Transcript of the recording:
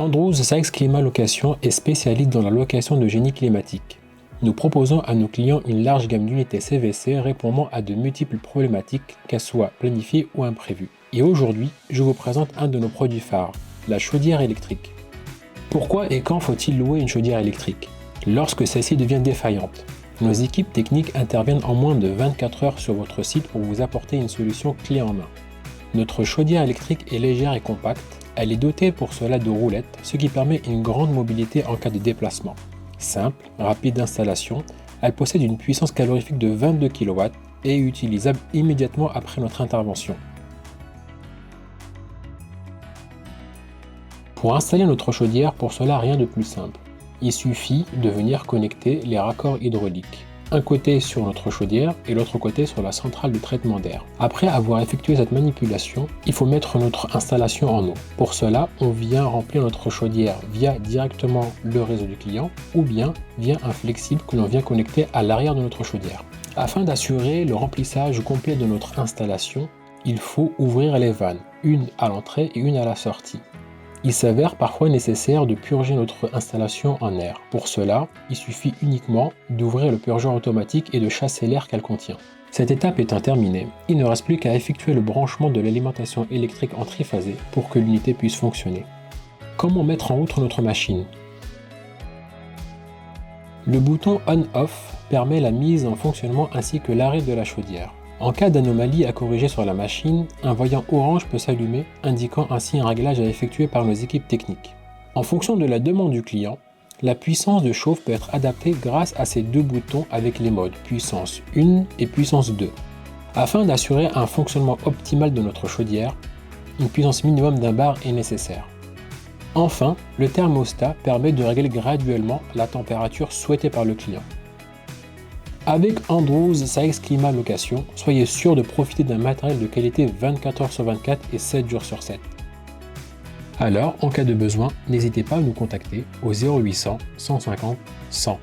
Andrews Sykes Climat Location est spécialiste dans la location de génie climatique. Nous proposons à nos clients une large gamme d'unités CVC répondant à de multiples problématiques, qu'elles soient planifiées ou imprévues. Et aujourd'hui, je vous présente un de nos produits phares, la chaudière électrique. Pourquoi et quand faut-il louer une chaudière électrique? Lorsque celle-ci devient défaillante. Nos équipes techniques interviennent en moins de 24 heures sur votre site pour vous apporter une solution clé en main. Notre chaudière électrique est légère et compacte. Elle est dotée pour cela de roulettes, ce qui permet une grande mobilité en cas de déplacement. Simple, rapide d'installation, elle possède une puissance calorifique de 22 kW et est utilisable immédiatement après notre intervention. Pour installer notre chaudière, pour cela rien de plus simple. Il suffit de venir connecter les raccords hydrauliques. Un côté sur notre chaudière et l'autre côté sur la centrale de traitement d'air. Après avoir effectué cette manipulation, il faut mettre notre installation en eau. Pour cela, on vient remplir notre chaudière via directement le réseau du client ou bien via un flexible que l'on vient connecter à l'arrière de notre chaudière. Afin d'assurer le remplissage complet de notre installation, il faut ouvrir les vannes, une à l'entrée et une à la sortie. Il s'avère parfois nécessaire de purger notre installation en air. Pour cela, il suffit uniquement d'ouvrir le purgeur automatique et de chasser l'air qu'elle contient. Cette étape étant terminée, il ne reste plus qu'à effectuer le branchement de l'alimentation électrique en triphasé pour que l'unité puisse fonctionner. Comment mettre en route notre machine? Le bouton On/Off permet la mise en fonctionnement ainsi que l'arrêt de la chaudière. En cas d'anomalie à corriger sur la machine, un voyant orange peut s'allumer, indiquant ainsi un réglage à effectuer par nos équipes techniques. En fonction de la demande du client, la puissance de chauffe peut être adaptée grâce à ces deux boutons avec les modes puissance 1 et puissance 2. Afin d'assurer un fonctionnement optimal de notre chaudière, une puissance minimum d'un bar est nécessaire. Enfin, le thermostat permet de régler graduellement la température souhaitée par le client. Avec Andrews Sykes Climat Location, soyez sûr de profiter d'un matériel de qualité 24 heures sur 24 et 7 jours sur 7. Alors, en cas de besoin, n'hésitez pas à nous contacter au 0800 150 100.